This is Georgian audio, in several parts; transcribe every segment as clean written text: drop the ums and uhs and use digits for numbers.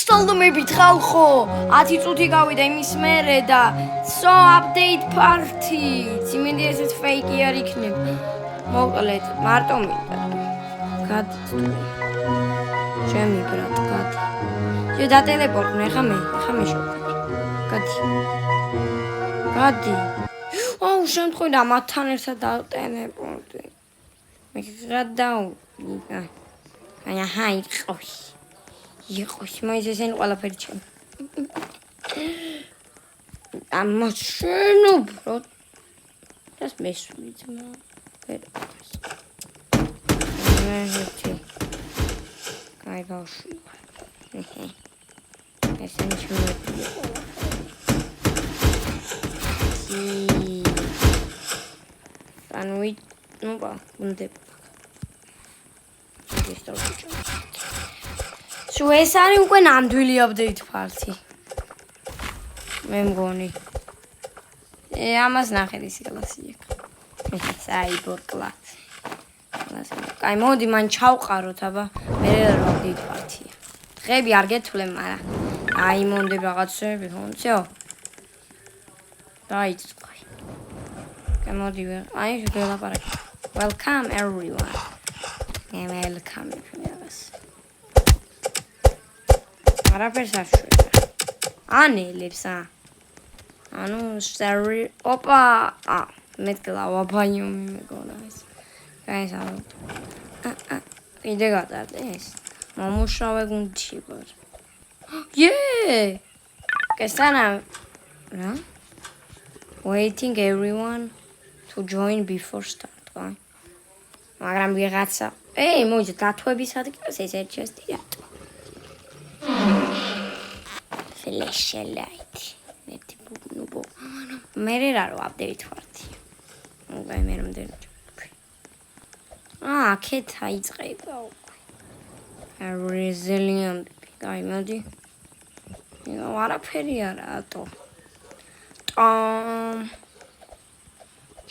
სტალდმებით ხალხო 10 წუთი გავიდა იმის მერე და so update party იმედი ესეც fake არ იქნება მოკლედ მარტო მინდა გადით ჩემი ბრატ გადი შე დატელეპორტნე ხა მე შევკდი გადი აუ შემთხვევით ამათთან ერთად დატელეპორტი მე გადავიდა აჰა იყოს მოიზესენ ყველაფერი ჩემი ამაშენო ბრო das მესვი ძმა პერფექტს მეհეთი კაი ბავშვი ესენი შემოდი სანუი ну ба უნდა სულ ეს არის უკვე ნამდვილი update party მე მგონი ამას ნახეთ ის კლასი იქ საიბორ კლასი კაი მოდი მან ჩავყაროთ აბა მე რა update party-ია დღეები არ გეთვლე მაგრამ აი მონდები რაღაცები ხონცო დაიწყე კაი მოდი აი შეგელაპარაკე welcome everyone welcome არაფერს არ შვება ანელებს ანუ სერი ოპა მეტკლა ვაბაიუმი მეგონა ეს გაიზარდ იდე გადარდეს მომუშავე გუნდში ვარ კესანა რა waiting everyone to join before start მაგრამ ვიღაცა მოიძე დათვების ადგილას ეს ერთ ჩესტია flashlight მეტი ბუბნუბო მე რა update party მე რამდენი აქეთ აიწყება უკვე resilient კაი მოდი არაფერი არა ატო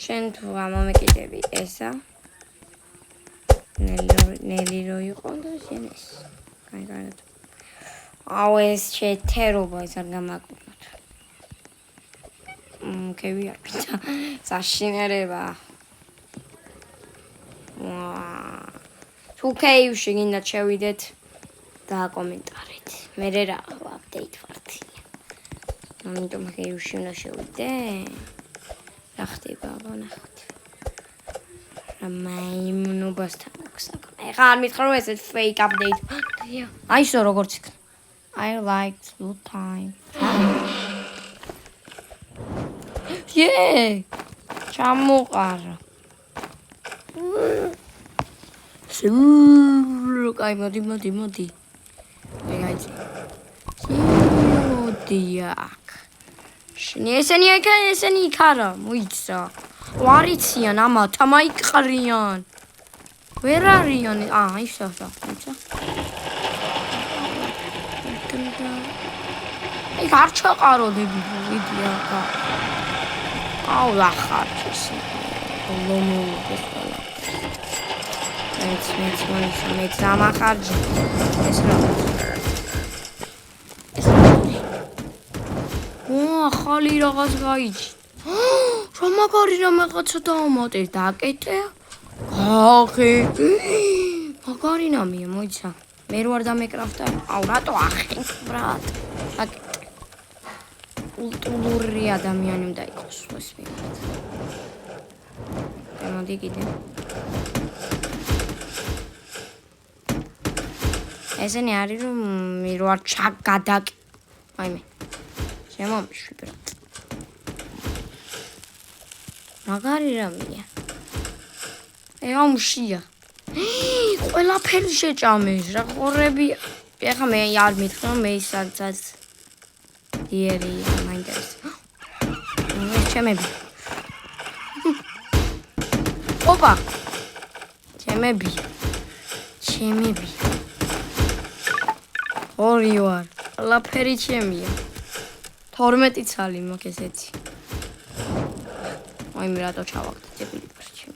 შენ თუ ამომეკიდები ესა ნელი რო იყო და შენ ეს კაი აუ ეს შეთერობა ეს არ გამაკვირვოთ კევი არ პიცა საშინერება თუ კეივში გინდა შევიდეთ და კომენტარით მე რა update party ამიტომ კეივში უნდა შევიდე რა ხდება ნახოთ მაიმუნობასთან გვსაქმე ეხლა არ მითხრა რომ ესეც fake update party-ია აი შო როგორც იქ I like slow time. ჩამოყარა. კაი მოდი. ეგაიცი. მოდიაკ. ესენი იქ არა, მოიცა. ვარიციან ამათა მაიყრიან. ვერ არიან? ისო. მოიცა. იქ არ ჩაყაროდები ვიდეო აუ ახარჩეს ლომოუდეს ყველა მე სამახარჯი ეს რა ახალი რაღაც გაიჭი რა მაგარი რაღაცა დაამატე დაკეტე ხახი მაგარი ნამია მოიცა მე რო არ დამეკრაფტა აუ რატო ახი ბრატ კულტურული ადამიანი უნდა იყოს ეს მიიღეთ. მოდი კიდე. ესენი არის რომ მე რო არ ჩაგადაკ. აი მე. შემომიშვი ბრატ. მაგარი რამეა. ამშია. ყველაფერი შეჭამეს რა ყორები. ეხლა მე არ მითხრა მე ისაც იერია მაინტერესებს. ჩემები. ოპა. ჩემები. ორი ვარ. ყველაფერი ჩემია. 12 ცალი მაქვს ესეთი. აი მე რატო ჩავაგდე ძებილი პრჩი.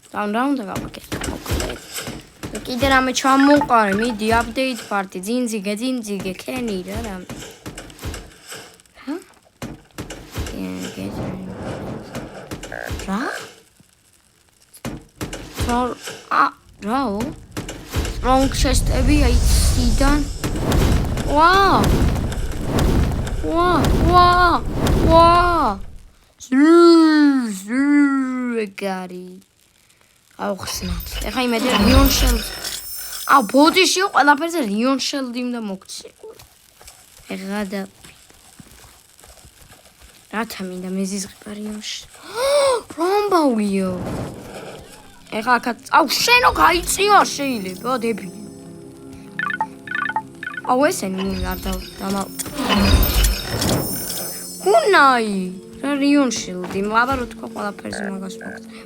და უნდა გავაკეთო მოკლედ. კიდე რამე ჩამოყარე, მიდი update party, ძინძიგე, ქენი რა რამე. ჰა? რა? რაო? Strong chest-ები აი სიდან. ვაუ! ზურგარი. აუხსნათ. ეხა იმედი Rion Shield. ბოდიში ყველაფერზე Rion Shield-ი უნდა მოგცი. ეხა და რათა მინდა მეზიზღება Rion Shield. რომბაულიო. ეხა აქაც შენო გაიწია შეიძლება დებილი. ესენი არ დამალ. კუნაი რა Rion Shield-ი მაბარო თქვა ყველაფერზე მაგას მოგწევ.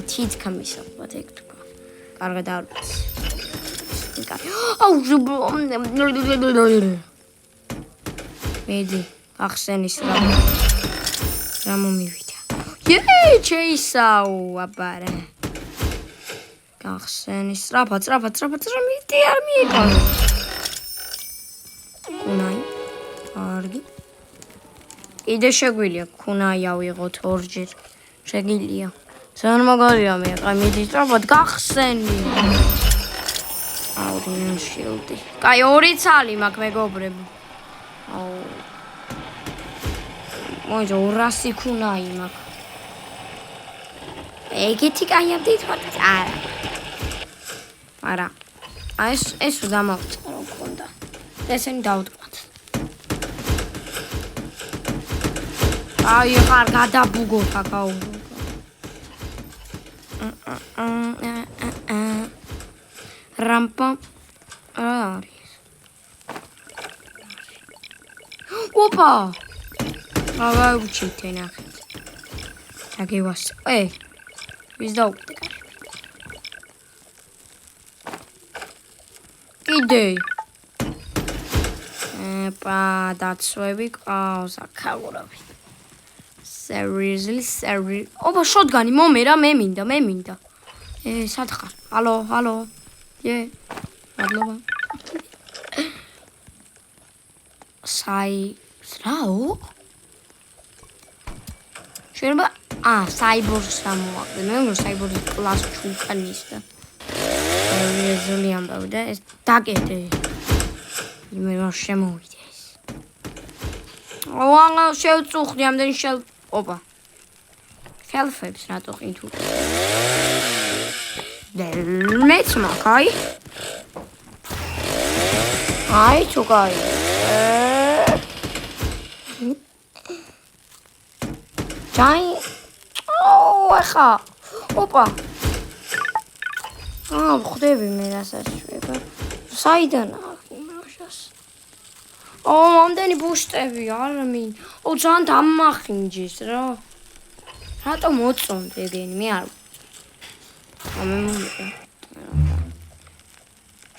თითქა მისაუბრად ეგ თქვა. კარგად არ ვიცი. მედი ახსენის რა მომივიდა. ჩეისაუ აბარა. ახსენის რაფაც მიდი არ მიეკარო. კუნაი კარგი. კიდე შეგვიძლია კუნაი ავიღოთ ორჯერ. შეგიძლია. ძალიან მაგარია მე, მიდი სწრაფად გახსენი. Rion Shield-ი. კაი, 2 ცალი მაქვს მეგობრებო. მოიძა 200 კუნაი მაქვს. ეგეთი კაი update ვარ. არა. ეს დამავწყო რომ მქონდა. ესენი დავტყმათ. ხარ გადაბუგოთ აკაუ. Rampa. არის. ოპა. გავაუჩით ნახეთ. აგევას. ვის დაუკვდე? კიდე. დაცვები ყავს აქაურავი. Seriously. ოპა, შოტგანი მომერა, მე მინდა. სად ხარ? ჰალო. მადლობა. რაო? შეიძლება საიბორს ამოაყდე. მე მგონი საიბორის კლას ჩულკანის და ზოლი ამბავდა ეს დაკეთე. მე რა შემოვიდა ეს. შევწუხდი ამდენი ოპა. ხელფებს რატო ყით უკვე? მეც მაქვს, აი თუ კაი. ეხა. ოპა. ხვდები მე რასაც შვება. საიდან ახიმაშას? ამდენი ბუშტები არ მინდა. ძალიან დამახინჯეს რა. რატო მოწონდი ეგენი მე არ მე მომიყვა.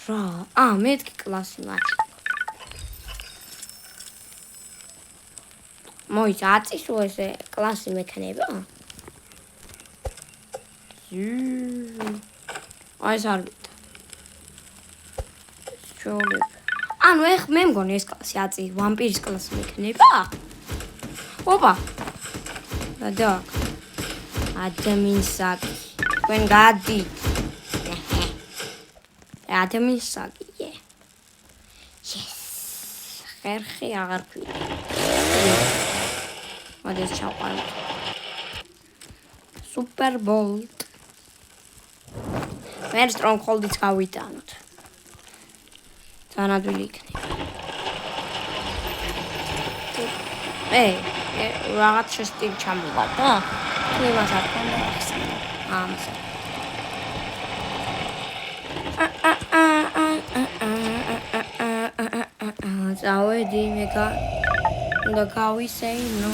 რა? მეთქი კლასი მაჩ. მოიცა აწისო ესე კლასი მექნება? ეს არ ვიტა. ჩოლე. მე მგონი ეს კლასი აწი ვამპირის კლასი მექნება? ოპა. და ადამიანსაკი. თქვენ გადით. ადამიანსაკი. ხერხი აღარ ქვია. მოდეს ჩავყავთ. Super Bolt. მე Stronghold-იც გავიტანოთ. თანადვილი იქნება. რაღაც შეშტი ჩამოვა და იმას არ ქონდა ახსნა. წავედი მე და გავისეინო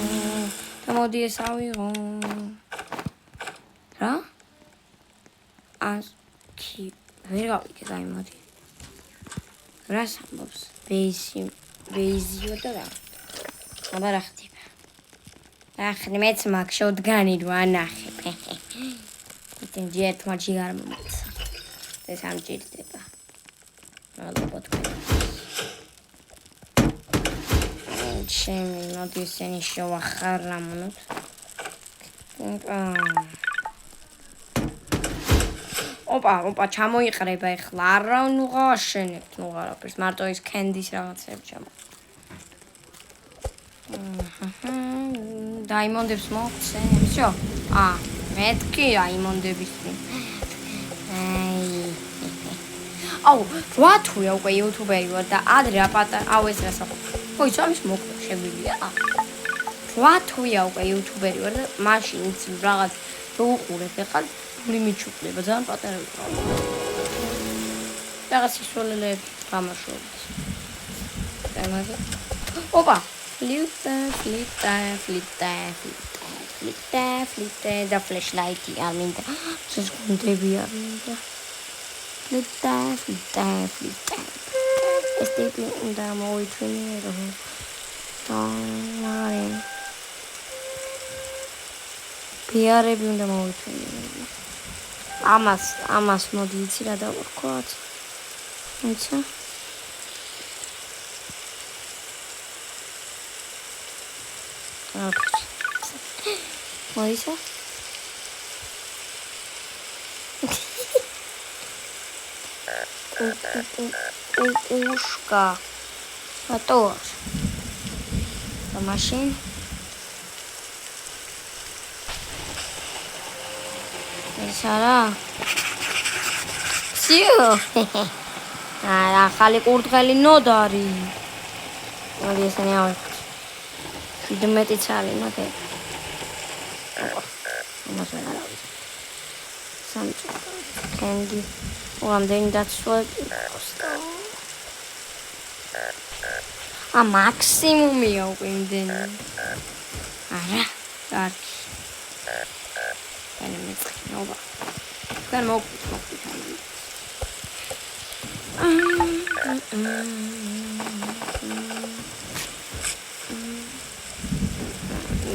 და მოდი ეს ავიღო. რა? კი ვერ გავიგე და იმოდი. რას ამბობს? ბეიზიო და რა. აბა რა ხდება? ახლა მეც მაქვს შოტგანი რო ანახებ. Ten jetma ჯიგარ მომეცა. ეს ამ ჭირდება. მადლობა თქვენ. ჩემი მოდი ისინი შევახარ რამონოთ. ოპა, ჩამოიყრება ეხლა. არა, ნუ გაშენებთ, ნუ არაფერს. მარტო ის კენდის რაღაცები ჩამო. დაიმონდებს მოგცემ. всё. მეთქი აიმონდების. აუ, რა თქმა უკვე იუთუბერი ვარ და ადრე აუ ეს რასაყო. ხო, ის მოკლე შეგვიძლია. რა თქმა უკვე იუთუბერი ვარ და მაშინ იცი რაღაც უყურებ ეხლა ლიმიჩუკლება ძალიან პატარა ვიყავ. რაღაც ისოლელებს გამაშობთ. ოპა, ფლიტა და ფლეშლაიტი არ მინდა. ეს გუნდები არ მინდა. ფლიტა. ეს ტიპი უნდა მოითვინე რომ ბიარები უნდა მოვითვინე. ამას მოდი იცი რა დავარქვათ. იცი? მოისა? უშკა. ატოш. машин. ესარა. всё. ახალი კურდღელი ნოდარი. მოდი ესენი ავიღოთ. დიდმეტი ცალი მაგე. კენდი. რამდენი დაცვა მაქსიმუმია უკვე იმდენი. არა, კარგი. ანუ მეწყნობა. თქვენ მოგვიყვით.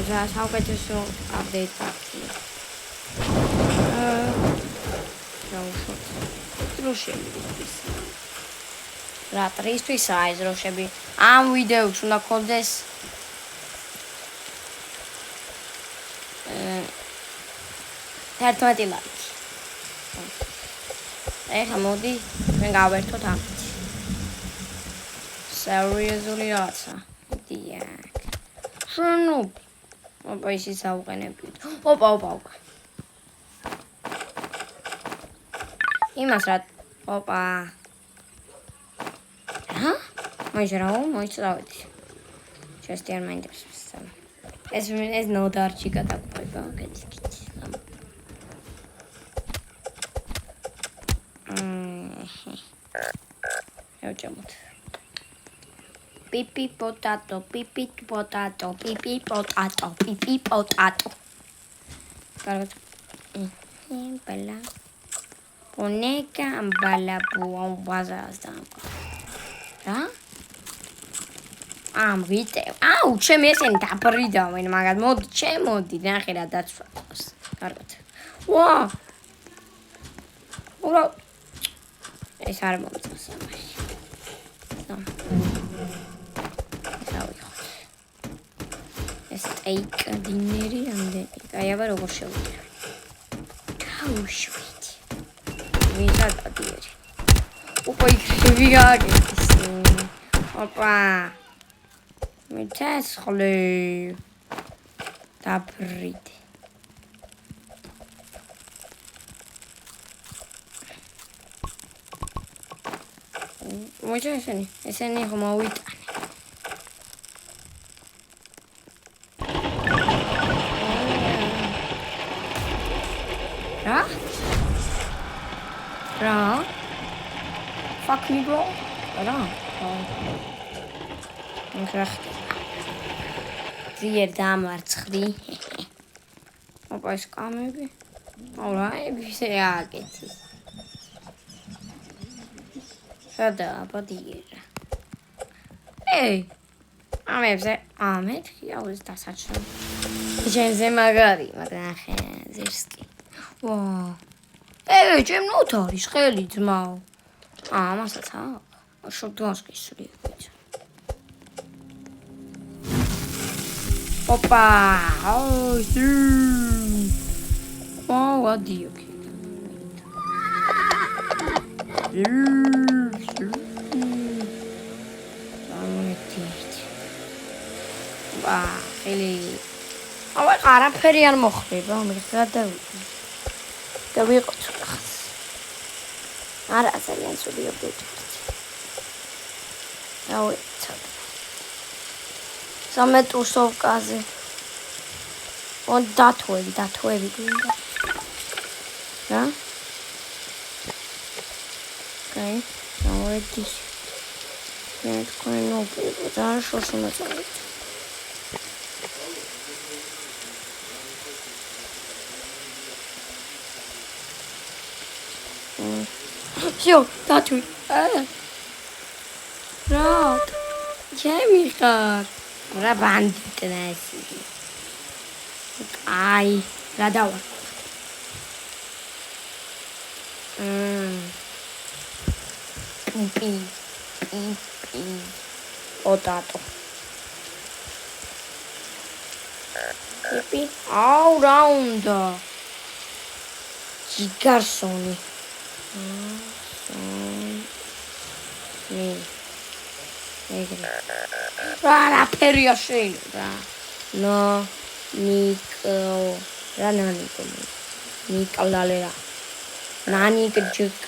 რა საუკეთესო აპდეიტი აქვს. დროშები. რა ტრისთვის აი დროშები. ამ ვიდეოს უნდა გქონდეს 11 ლაიქი. ეხლა მოდი ჩვენ გავერთოთ ამით. სერიოზული რაცა. დიახ. შენო. ოპა ისი საუყენებიოთ. ოპა. იმას რა. ოპა. მოიცრავეთ. ჩესტი არ მაინტერესებს. ეს ნოდარჩი გადაგვება გეთიკით. ევჭამოთ. pipi potato. კარგად. ბალა. პონეკა ბალა ბუაზაზდა. რა? ვიტევ. აუ, ჩემი ესენი დაბრიდავენ, მაგათ მოდი, ჩემოდი, ნახე რა დაცვას. კარგად. ვა! ურა. ეს არ მომწონს ამაში. ეს სტეიკ დინერი ამდენი. აი, აბა როგორ შევიდე. ჩაუშვით. ვიღა დადიერი. უკვე იქნები გააკეთეს. ოპა. მეთესხლე. დაბრიდე. მოიჭა ესენი ხომ მოვიტანე. რა? Fuck me bro. რა? მიხრახტი. ძიერ დამარცხდი. ოპა ეს კამები. აუ რა ისე ააკეთეს. სადა აბადიერა. ამებზე მეთქი აუ ეს დასაჩნო. ჯენზე მაგარი, მაგრამ ახე ზერსკი. ვა ჩემ ნოთ არის ხელი ძმაო. ამასაც აქვს. შოდგანს გისურია ბიჭო. ოპა! ადიო კი. ხელი. არაფერი არ მოხდება, გადავიდე. და ვიყოთ ხას. არა ძალიან სული ობიექტი. დავიცად. სამეტუსოვკაზე. დათვევი გვინდა. რა? კაი, დავედის. მე თქვენ ოპერა ძალიან შორშუნა წავით. Всё, татуй. Рад. Ჩემი ხარ. რა ბანდიტ ნესი. აი, რა დავა. პი. ოტატო. პი. აუ, რა უნდა? ჯიგარსონი. არაფერია შეიძლება. ნიკოლალერა. ნანიკჯიკ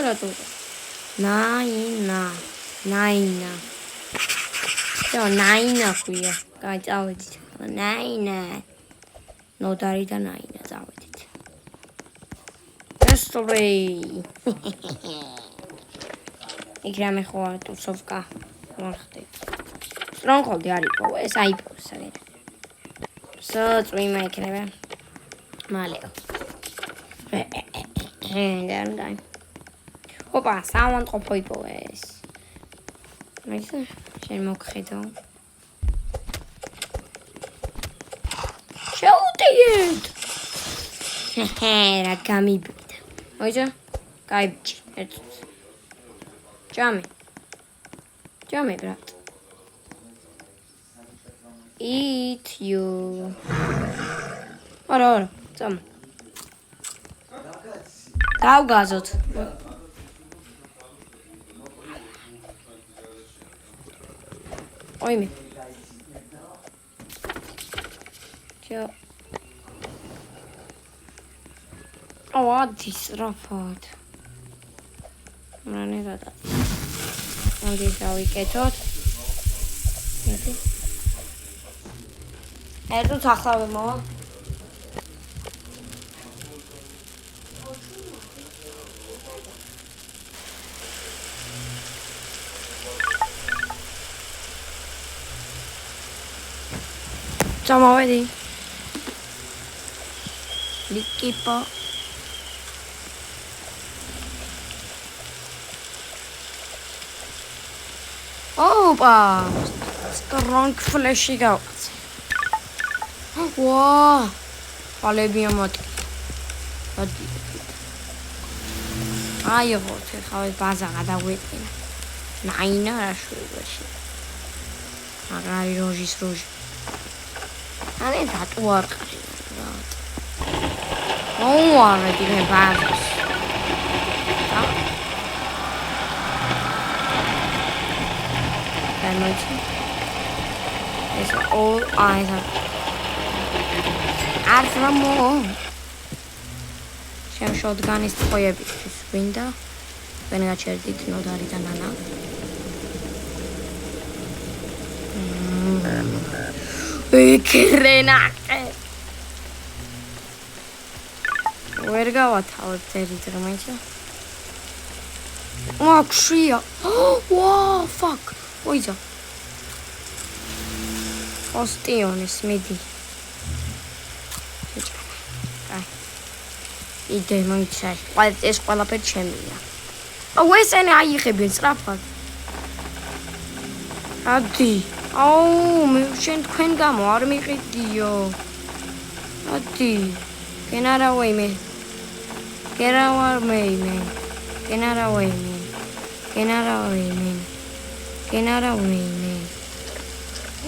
რატო? ნაინა. ნაინა ქვია. კაი, წავედით. ნაინა. ნოდარი და ნაინა წავედით. Story. Igramy chłoopcówka. Stronghold არის ეს აიპოვეს აგერ. წვიმა იქნება. მალეო. დან. ოპა, სამონტყოფო იპოვეს. მაიცა, შენ მოგხედო. შეუტიეთ. რა გამიბ Oiza, kaibici, erțuț. Geame, brat. Eat you. Ora, țam. Dau gazot. Oime. Ce? ადის რაფად. მანე გადა. მოდი დავიკეთოთ. მეტი. ერთად ახლავე მოვა. წამოვედი. ლიკიპო Opa! Strong flashy gauts. Wow! Palebia mati. Ai, vot, ხავე ბაზა გადავეყინა. ნაინა რა შვებაში. მაგარი როჟის როჟი. ανε დატუ არ ყარი. მოუარეთ მე ბაზას. It's all eyes up. Arframo. Shem shotgun is tvoyebისთვის გვინდა. თქვენ გაჩერდით ნოდარი და ნანა. ეკრენაკე. ვერ გავათავებ წერით რომელია. Макшия. Wow, fuck. Oiza. Ostiones midi. Ai. იდე მოიცай. ეს ყველაფერი ჩემია. აუ ესენი აიღებენ სწრაფად. ადი. აუ მე შენ თქვენ გამო არ მიყიდიო. ადი. გენარავე მე. Get our way, man. Get out of way, man. Get out of way, man. Get out of way, man.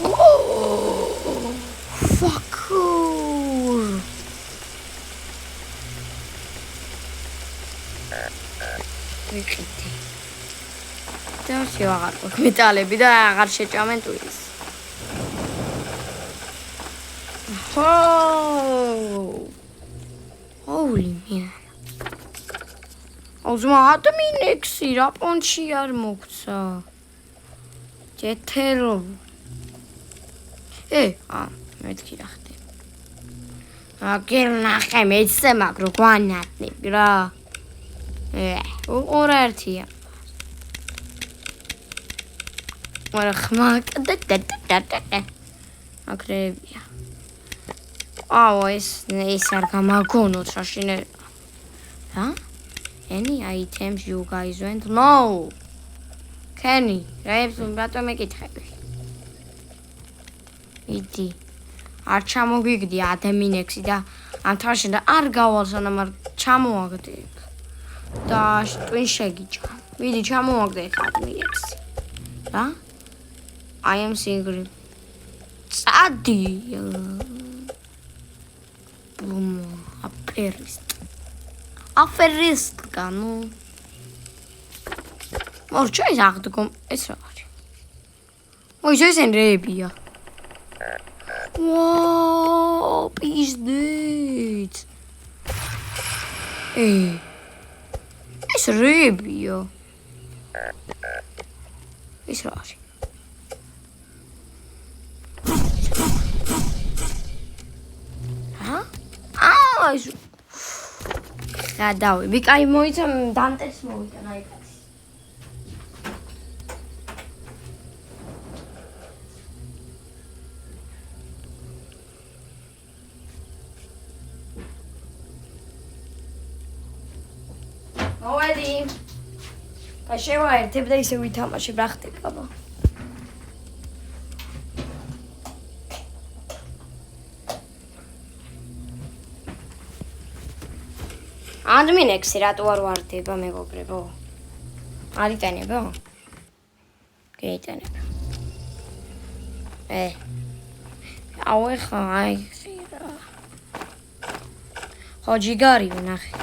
Oh, fuck. ვიყიდე. და შევაღარ მეტალები და აღარ შეჭამენ ტურის. Holy man. ოზმა ადმინექსი რა პონჩი არ მოგცა. ჯეთერო. მეთქი რა ხდი. აგერნახე მეცე მაგრო გვანატნი რა. ორ ერთია. არა ხმაკ და აკრებია. ეს არ გამაგონოთ შაშინე. რა? Any items you guys went? No. Kenny, რატომ მეკითხები? იდი. არ ჩამოგიგდი ადამიანექსი და ამ თვაში და არ გავალ სანამ არ ჩამოაგდი. და ტვინ შეგიჭა. ვიდი ჩამოაგდე ადამიანექსი. რა? I am single. წადი. აფერისტ განუ. მორჩა ის აღდგომ ეს რა არის? ეს ენრებია. ვაუ, პიზდით. ეს რებია. ეს რა არის? ეს გადავები, კაი მოიცა დანტეს მოვიდა აი კაცი. მოვედი. და შევაერთებ და ისე ვითამაშებ რა ხდება აბა. ადმინექსი რატო არ ვარდება მეგობრებო? არ იტანებო? გეიტანებ. აუ ეხა აი ხირა. ხო ჯიგარი ვნახე.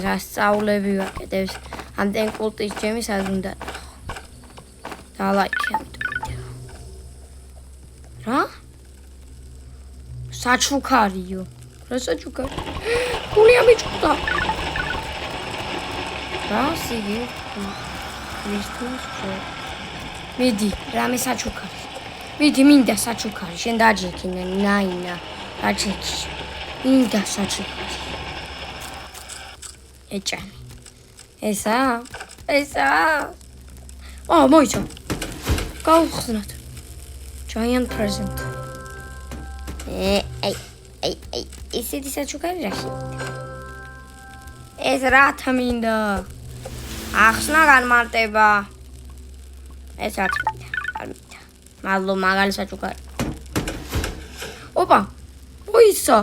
გასწავლები ვაკეთებს ამდენ კულტის ჯემის არ უნდა ნახო. დალაიქე რა? საჩუქარიო. რა საჩუქარი? გულია მიჭუდა. რა სიგი? მისთვის ხო? მიდი, რამე საჩუქარი. მიდი, მინდა საჩუქარი. შენ დაჯექინე, ნაინა. დაჯექი. მინდა საჩუქარი. ეჭანი. ესა. მოიცა. გავხსნათ. Giant present. ისეთი საჩუქარი რა ხდება? ეს რა მინდა? ახსნა განმარტება. ეს არ მინდა. არ მინდა. მალო მაგალი საჩუქარი. ოპა. მოიცა.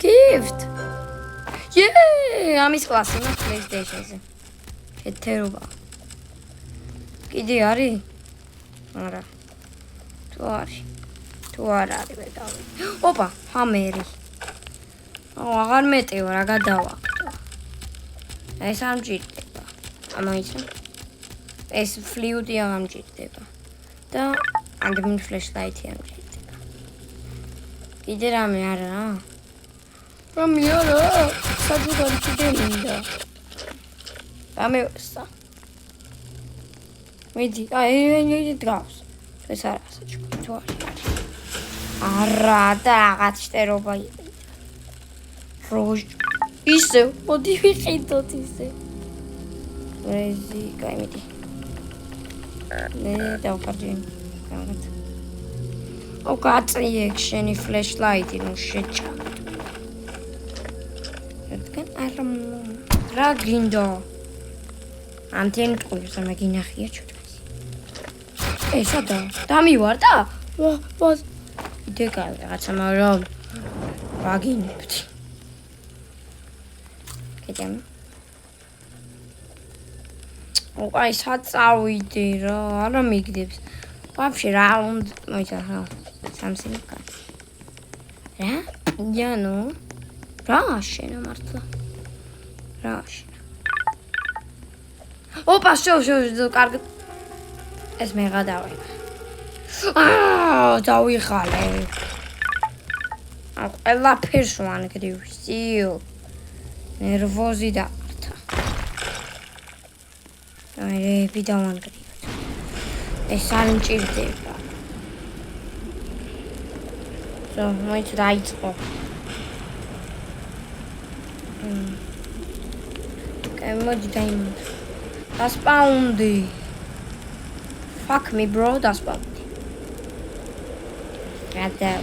gift. ამის კლასი მაგ PlayStation-ზე. შეთერობა. კიდე არის? არა. თუ არ არის მე დავი. ოპა, ჰამერი. აღარ მეტევა რა გადავაკეთო. ეს არ მჭირდება. ამაიცა. ეს ფლიუტი აღარ მჭირდება. და ანდმინ ფლეშლაითი არ მჭირდება. კიდე რამე არა? რამე არა? საჯუქარი კიდე მინდა. რამე ვსა. მიდი, აი დგავს. ეს არა საჩუქარი თუ არის. არა და რაღაც შტერობა იყიდა. როჟ ისე მოდი ვიყიდოთ ისე. რეზი კაიმიტი. დავკარდი. გამოთ. ოკაცი ექშენი ფლეშლაითი ნუ შეჭა. რადგან არ რა გინდო? ანტენ ყურს ამაგინახია ჩუტკას. ესადა დამივარ და ვა იდე რაღაცა მაგრამ ვაგინებთ. გეჭამი. აი საწავიდე რა, არა მიგდებს. ვაფშე რა უნდა მოიცა რა. სამსინი კა. რა? იანო. რა შენა მართლა. რა შენა. ოპა, შო, კარგი. ეს მე გადავი. დავიხალე. ყველაფერს ვანგრივსიო. ნერვოზი დამართა. აი, დავანგრივოთ. ეს არ მჭირდება. მოიც დაიწყო. მოდი დაიმონდა. დასპაუნდი. Fuck me bro, დასპაუნდი. გადა.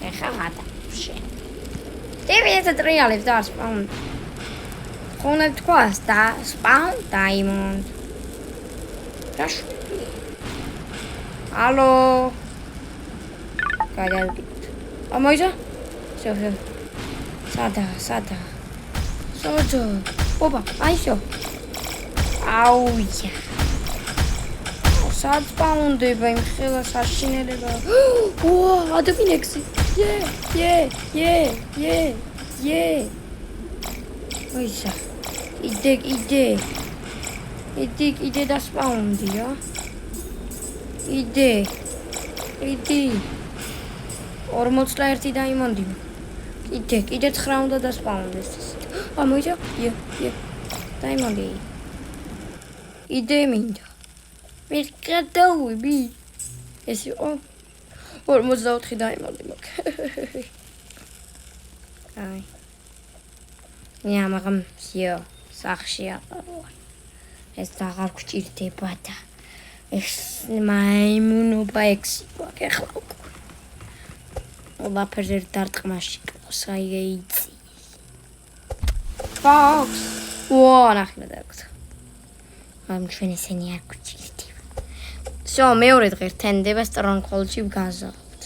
ეხა გადავშე. დივიეთ ტრიალებს დასპაუნდი. ხონებ თქواس დასპაუნდ დაიმონდ. რაშ? ალო. გადავიდეთ. მოიცა? შო. სადა. სოჯო. ოპა, აიშო. აუია. სად პაუნდება იმ ხელა საშინელება. უა, ადამიანექსი. ე. მოიცა. იდე დასპაუნდია. იდე. 41 დაიმონდი. კიდე 9 უნდა დასპაუნდეს. მოიცა? ე. დაიმონდი. იდე მინდა. მე გადავიბი. ეს იყო 44 დაიმონდი მოკ. აი. მაგრამ всё, სახში აყარ. ეს აღარ გჭირდება და ეს მაიმუნობა ექსი გვაქვს ახლა უკვე. ყველაფერზე დარტყმაში ყავს, აი ეიცი. Fox. ნახე დაგვთ. ამ ჩვენ ესენი არ გჭირდება. всё, მეორე დღე რთენდება Stronghold-ში ვგაზავთ.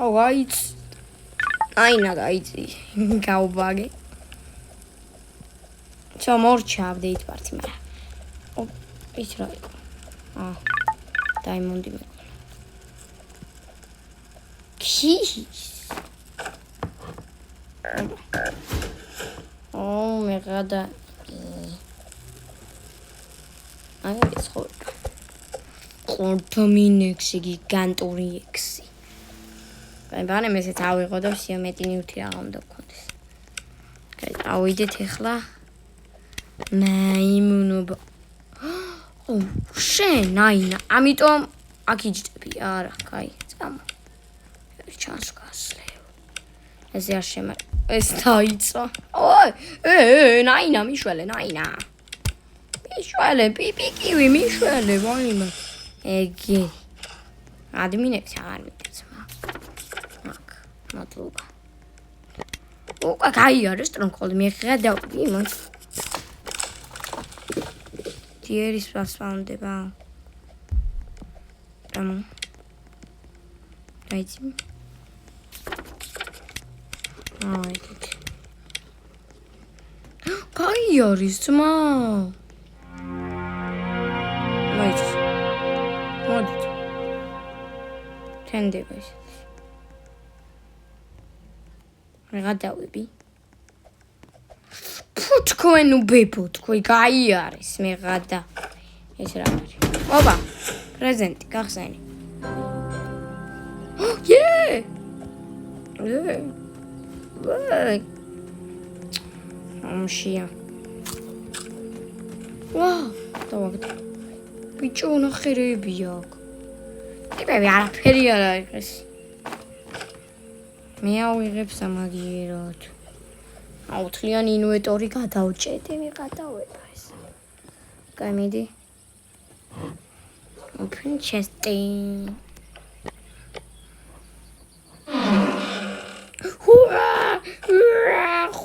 აიც. აინა გაიცი. გაუბაგე. всё, მორჩა აპდეიტ პარტი, მაგრამ ის რა იყო? დაიმონდი მე. მე გადა. აი ეს ხო. კონტამინექსი გიგანტური ექსი. ბანე მე ესეც ავიღო და всё მეტი ნივთი რა უნდა გქონდეს. ავიდეთ ახლა. მაიმუნობა. შენ აინა, ამიტომ აქ იჯდები. არა, კაი, წამო. ჩანს გასლევ. ეს არ შემარ. ეს დაიწყო. ნაინა, მიშველე, ნაინა. მიშველე, პიპიკივი, მიშველე, ვაიმე. ეგი. ადმინექსი აღარ მიგეცმა. აქ, მადლობა. უკა კაი არის Stronghold, მე გადავდი, მოს. Tieris დასპაუნდება. დაიცი. კაი არის ძმა. მოდი. თენდება ეს. მე გადავები. თქვენ უბებო, თქვენ კაი არის, მე გადა. ეს რა არის? ოპა, პრეზენტი, გახსენი. ამშია. დავაგდე. ბიჭო, ნახერები აქ. ტიპები არაფერი არ არის. მე ავიღებ სამაგიეროდ. აუთხლიანი ინვერტორი გადავჭედი, მე გადავება ეს. გამიდი. Open chest.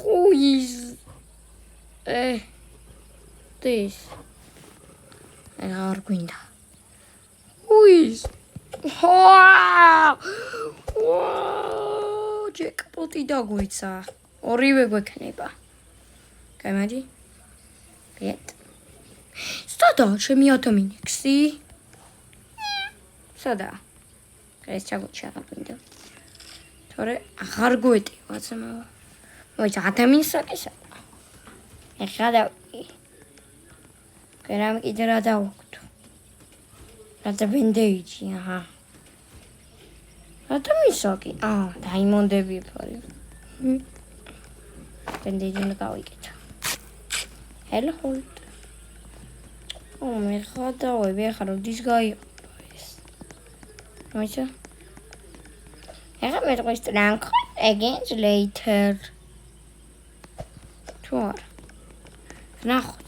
Who is this? Arguinda. Who is? ჯეკპოტი დაგვიცა. ორივე გვექნება. გამადი? ბიეტ. სადაა ჩემი ადამიანექსი? სადაა? ეს ჩაგოჩი აღარ თორე აღარ გვეტივა ძმა. მოიცა ადამიანსაკისა. ეხლა დავი. კერამ კიდე რა დავუქვთ. რა ბენდეიჯი, აჰა. ადამიანსაკი. დაიმონდები ფარი. ბენდეიჯი უნდა გავიკეთო. ჰელჰოლდ. მე ხადავები ახლა როდის გაიყო ეს. მოიცა ეხლა მე ტყვის ტრანკ against later. თუ არა. ნახოთ.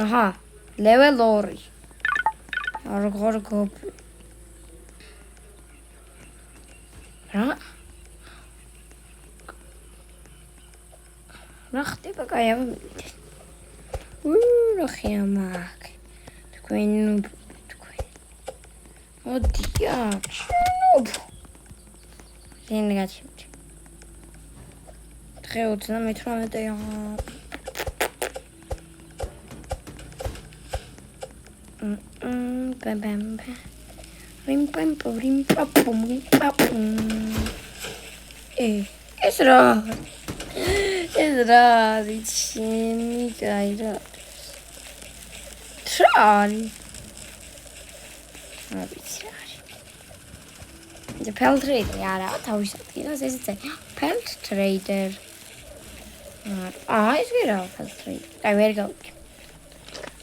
აჰა, level 2. როგორ გობ. რა ხდება კაი ამით. რა ხიამაკ. თქვენ ოდია. ზენ გაჩვით. დღე 38-ია. Bam. Rim pam pam. Es ra, dicimi gaira. Trali. The pelt trader, yeah, თავის ადგილას ესეც pelt trader. ეს ვერა pelt trader. აი ვერ გავიქ.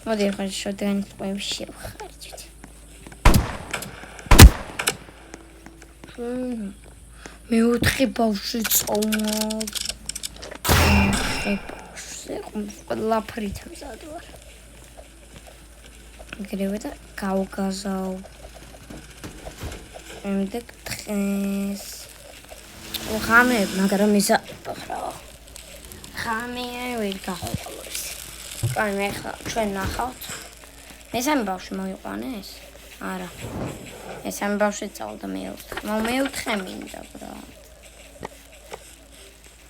მოდი ახლა შოტგანის პოემს შევხარჯით. მეოთხე ბავშვი წაუმალ. მეოთხე ყველაფერი თამზად ვარ. გრევე და გავგაზავ. შემდეგ დღეს ხამე, მაგრამ ისა ხამე ვერ გაყოლოს. კაი მე ხა ჩვენ ნახავთ. მესამე ბავშვი მოიყვანეს? არა. მესამე ბავშვი წავდა მეოთხე. მეოთხე მინდა ბრა.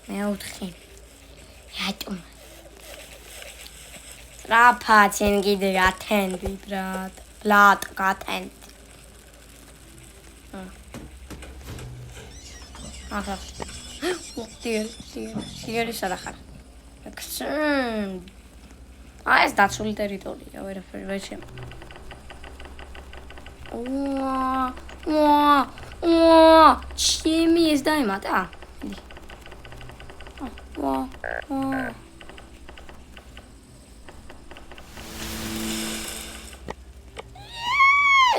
მეოთხე. რატომ? რაფაცენ კიდე ათენდი ბრატ. ლატ გათენდი. ახლა. ტიერი სადახარ. ეს დაცული ტერიტორია, ვერაფერი ვერ შემ. ჩემი ეს დაემატა?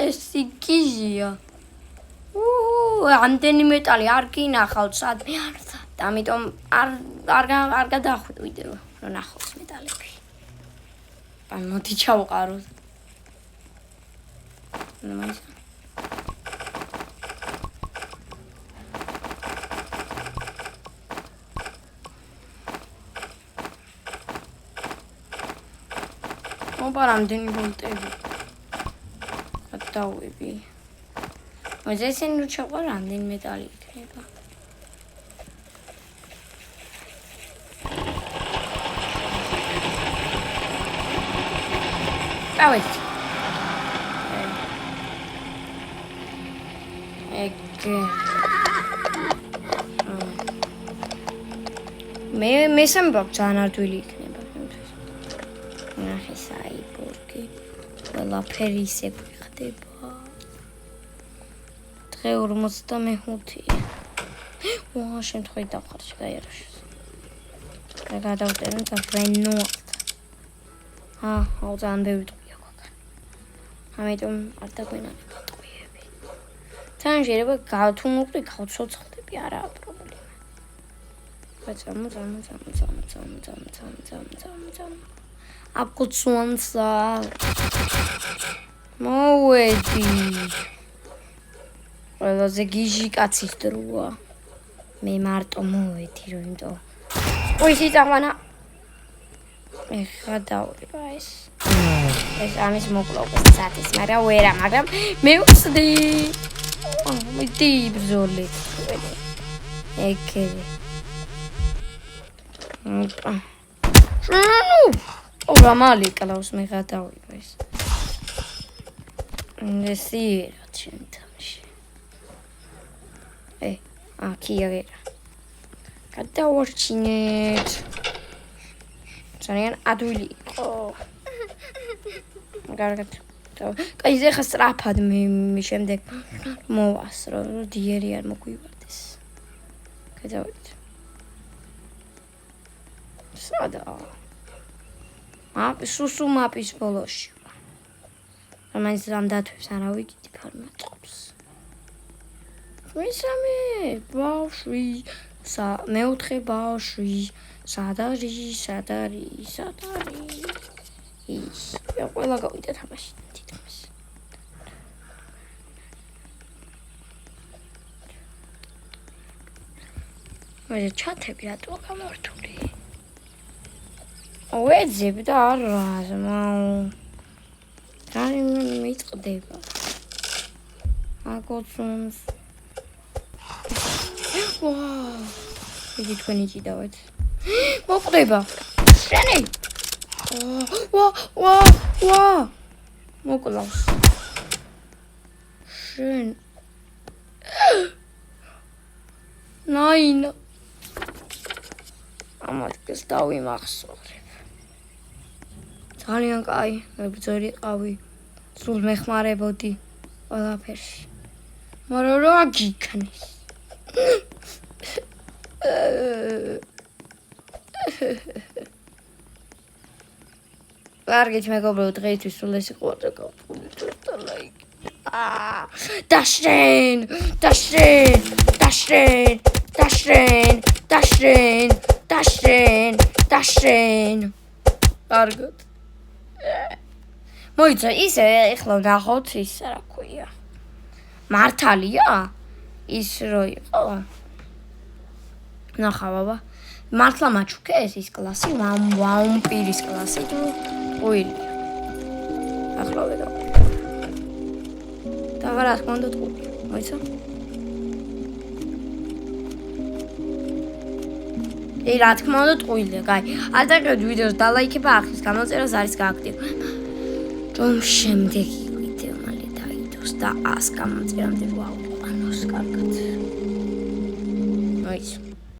ეს სიკიჟია. ამდენი მეტალი არ გინახავთ სადმე არ და ამიტომ არ გადახვიდ ვიდეო რომ ნახოთ მეტალები. მოდი ჩავყაროთ. ოპარამდენი ვოლტები. დავები. მოზესენ რო ჩაყვა რამდენი მეტალი იქნება. დავეთ. მესამე ბავშვი ძალიან არტვილი იქნება. ნახე საიბორგი. ყველაფერი ისე ხდება. დღე 45-ია. შემთხვევით დავხარჯე გაიარაშეს. გადავწერენ და ბრენოად. ძალიან ბევრი ტყვია გვაქვს. ამიტომ არ დაგვენანება ტყვიები. თან შეიძლება თუ მოკვდი გავცოცხლდები, არაა პრობლემა. წამ. აბკოცუანსა. მოვედი. ყველაზე გიჟი კაცის დროა. მე მარტო მოვედი, იმიტომ სპოისი წაღვანა. ეხლა დავიღა ეს. ეს ამის მოკლოყოს სათის, მაგრამ ვერა, მაგრამ მე ვწდი. მიდი ბრძოლით. ეკერე. რა მალი კლავს მე გადავიღე ეს. ესე რა ჩემთამში. კიაგერა. გადავარჩინეთ. ძალიან ადვილი იყო. კარგად. კაი ზე ხა სწრაფად მე შემდეგ მოვასრო, დიერი არ მოგვივარდეს. გადავიდეთ. სადაა? სუსუ მაპის ბოლოში. რომელიც ამ დათვებს არა ვიგიდი ფორმატებს. მესამე ბავშვი, მეოთხე ბავშვი, სად არის? ის, ყველა გავიდა თამაში თითქმის. მე ჩათები რატო გამორთული? ვეძებ და არა, ძალიან მიწდება. აკოცუნს. იგი თქვენი ჭიდავეთ. მოკვდება. შენი. მოკლავს. შენ. ნაინა. ამას დავიმახსოვრე. ძალიან კაი, მებრძოლიყავი. სულ მეხმარებოდი ყველაფერში. მაგრამ რა გიქნის? კარგით მეგობრებო, დღეისთვის სულ ეს იყო და გავფრთხილდეთ და ლაიქი. დაშრენ. კარგად. მოიცა ისე ეხლა ნახოთ ის რა ქვია. მართალია? ის რო იყო? ნახა ბაბა. მართლა მაჩუქეს ის კლასი, ვამპირის კლასი თუ ყუილი. ახლა ვედა. და რა თქმა უნდა ყუილი. მოიცა? რა თქმა უნდა ყუილია, კაი. არ დაგეკიდეთ ვიდეოს და ლაიქება ახლის გამოწერას არის გააქტიო. რომ შემდეგი ვიდეო მალე დაიდოს და 100 გამოწერამდე ვაუყანოს კარგად. მოიცა.